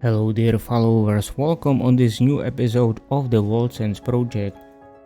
Hello dear followers, welcome on this new episode of the WorldSense project.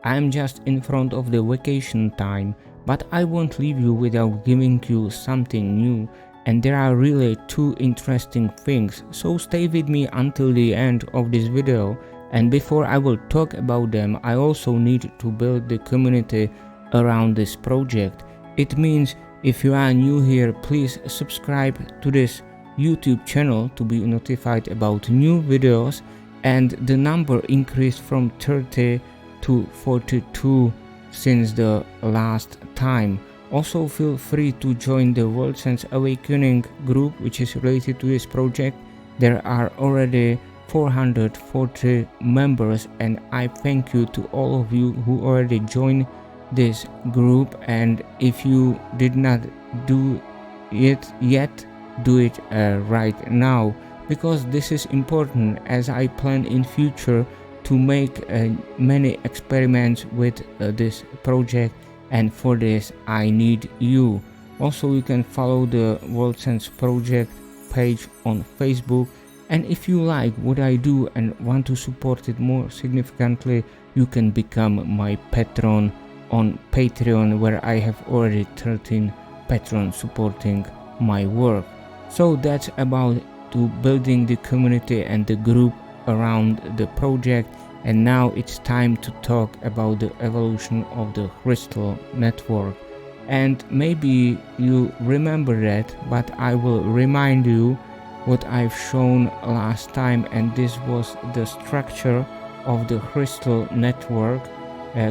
I'm just in front of the vacation time, but I won't leave you without giving you something new, and there are really two interesting things, so stay with me until the end of this video. And before I will talk about them, I also need to build the community around this project. It means if you are new here, please subscribe to this YouTube channel to be notified about new videos, and the number increased from 30 to 42 since the last time. Also feel free to join the WorldSense Awakening group which is related to this project. There are already 440 members, and I thank you to all of you who already joined this group, and if you did not do it yet, do it right now, because this is important, as I plan in future to make many experiments with this project, and for this I need you. Also, you can follow the WorldSense project page on Facebook, and if you like what I do and want to support it more significantly, you can become my patron on Patreon, where I have already 13 patrons supporting my work. So that's about to building the community and the group around the project, and now it's time to talk about the evolution of the crystal network. And maybe you remember that, but I will remind you what I've shown last time, and this was the structure of the crystal network.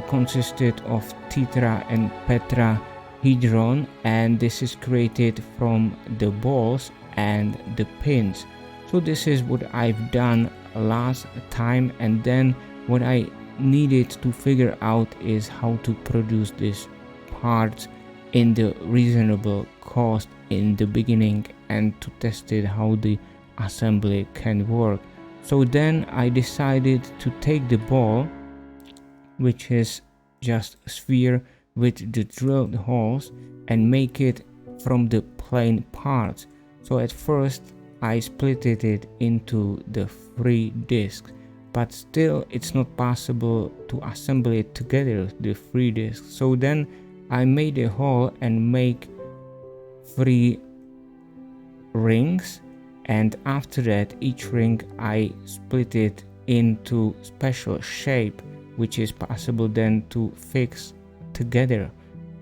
Consisted of tetra and tetrahedron, and this is created from the balls and the pins. So this is what I've done last time, and then what I needed to figure out is how to produce these parts in the reasonable cost in the beginning, and to test it how the assembly can work. So then I decided to take the ball, which is just a sphere with the drilled holes, and make it from the plain parts. So at first I split it into the 3 discs, but still it's not possible to assemble it together, the 3 discs. So then I made a hole and make 3 rings, and after that each ring I split it into special shape, which is possible then to fix together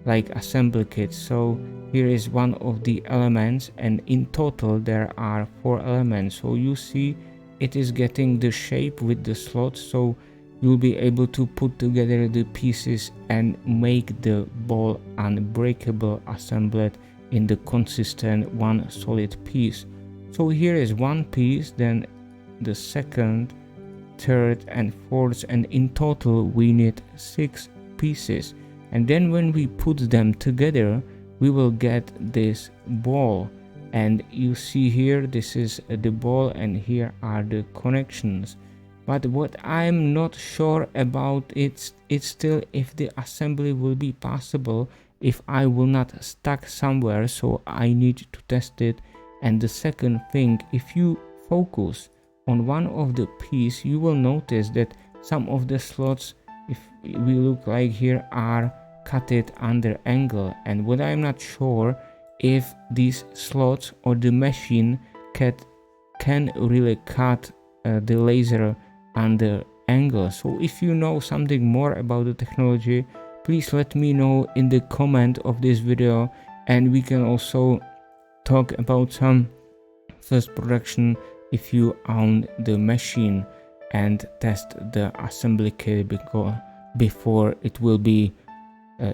like assembly kits. So here is one of the elements, and in total there are 4 elements. So you see it is getting the shape with the slots, so you'll be able to put together the pieces and make the ball unbreakable, assembled in the consistent one solid piece. So here is one piece, then the second, third and fourth, and in total we need 6 pieces. And then when we put them together, we will get this ball, and you see here this is the ball, and here are the connections. But what I'm not sure about it's still if the assembly will be possible if I will not stuck somewhere, so I need to test it. And the second thing, if you focus on one of the piece, you will notice that some of the slots, if we look like here, are cut it under angle, and what I'm not sure if these slots or the machine can really cut the laser under angle. So if you know something more about the technology, please let me know in the comment of this video, and we can also talk about some first production if you own the machine, and test the assembly kit before it will be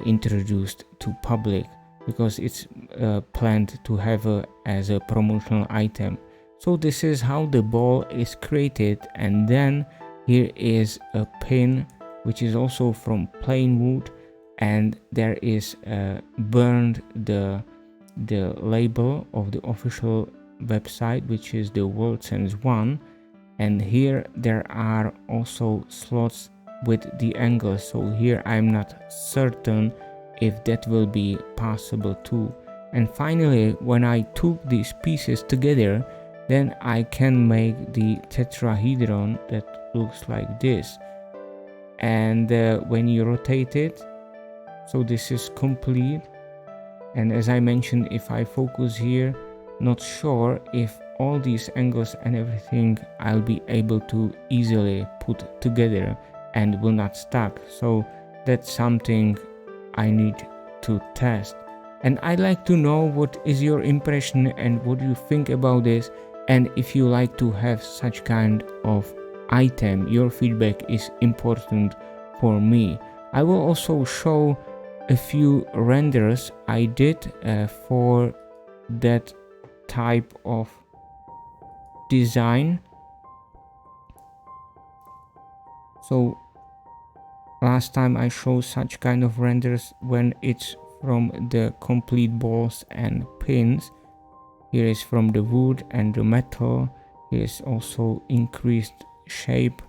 introduced to public, because it's planned to have as a promotional item. So this is how the ball is created, and then here is a pin which is also from plain wood, and there is burned the label of the official website, which is the WorldSense.one, and here there are also slots with the angle. So here I'm not certain if that will be possible too. And finally, when I took these pieces together, then I can make the tetrahedron that looks like this. And when you rotate it, so this is complete. And as I mentioned, if I focus here, not sure if all these angles and everything I'll be able to easily put together and will not stuck. So that's something I need to test. And I'd like to know what is your impression and what you think about this, and if you like to have such kind of item. Your feedback is important for me. I will also show a few renders I did for that type of design. So last time I showed such kind of renders when it's from the complete balls and pins. Here is from the wood and the metal. Here is also increased shape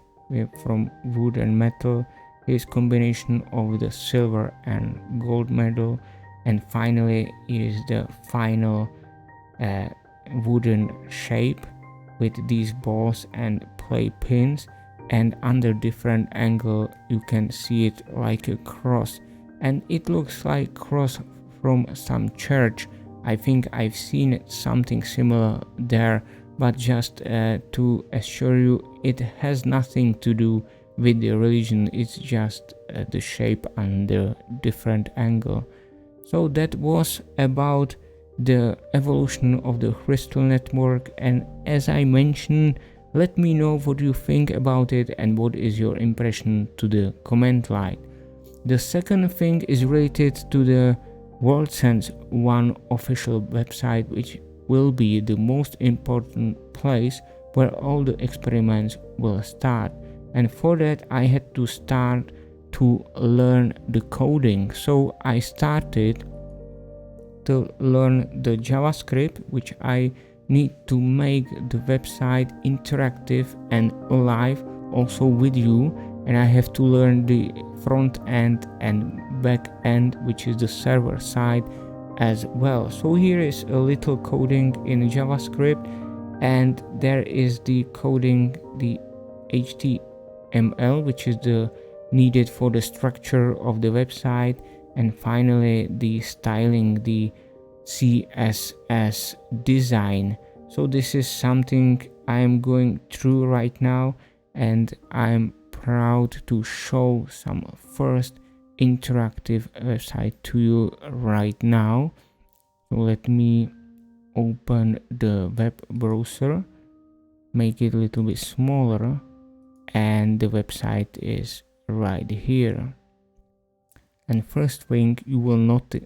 from wood and metal. Here is combination of the silver and gold medal, and finally here is the final wooden shape with these balls and play pins, and under different angle you can see it like a cross, and it looks like cross from some church. I think I've seen something similar there, but just to assure you, it has nothing to do with the religion. It's just the shape under different angle. So that was about the evolution of the crystal network, and as I mentioned, let me know what you think about it and what is your impression to the comment line. The second thing is related to the WorldSense.one official website, which will be the most important place where all the experiments will start. And for that I had to start to learn the coding. So I started to learn the JavaScript, which I need to make the website interactive and alive also with you, and I have to learn the front end and back end, which is the server side as well. So here is a little coding in JavaScript, and there is the coding, the HTML, which is the needed for the structure of the website, and finally the styling, the CSS design. So this is something I am going through right now, and I'm proud to show some first interactive website to you right now. So let me open the web browser, make it a little bit smaller, and the website is right here. And first thing you will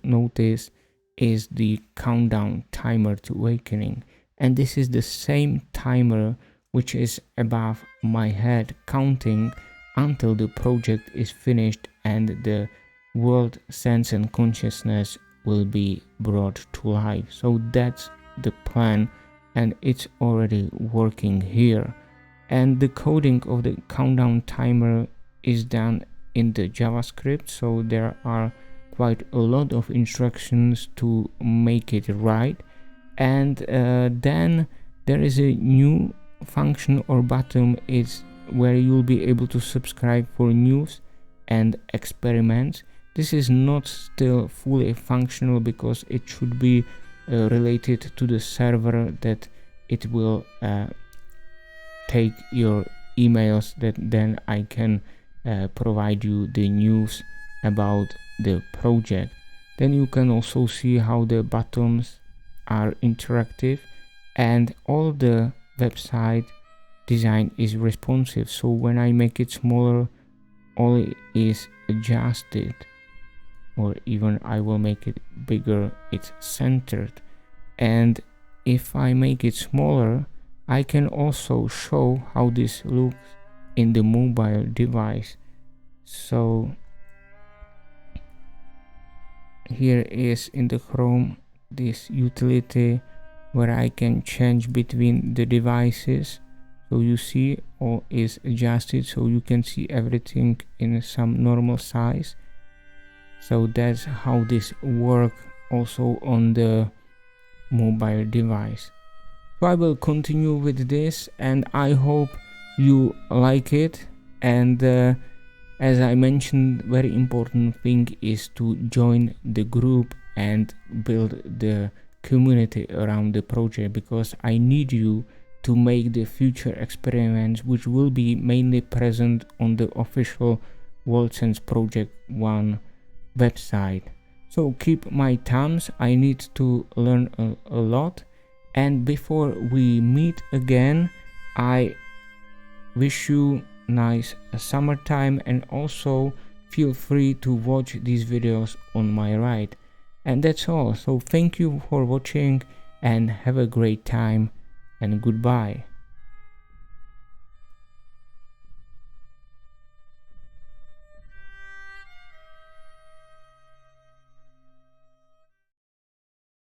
notice is the countdown timer to awakening, and this is the same timer which is above my head, counting until the project is finished and the world sense and consciousness will be brought to life. So that's the plan, and it's already working here. And the coding of the countdown timer is done in the JavaScript, so there are quite a lot of instructions to make it right. And then there is a new function or button, is where you'll be able to subscribe for news and experiments. This is not still fully functional because it should be related to the server that it will take your emails, that then I can provide you the news about the project. Then you can also see how the buttons are interactive, and all the website design is responsive. So when I make it smaller, all is adjusted, or even I will make it bigger, it's centered. And if I make it smaller, I can also show how this looks in the mobile device. So here is in the Chrome this utility where I can change between the devices. So you see all is adjusted, so you can see everything in some normal size. So that's how this works also on the mobile device. So I will continue with this, and I hope you like it. And as I mentioned, very important thing is to join the group and build the community around the project, because I need you to make the future experiments, which will be mainly present on the official WorldSense.one website. So keep my thumbs, I need to learn a lot. And before we meet again, I wish you nice summertime, and also feel free to watch these videos on my right. And that's all. So thank you for watching and have a great time, and goodbye.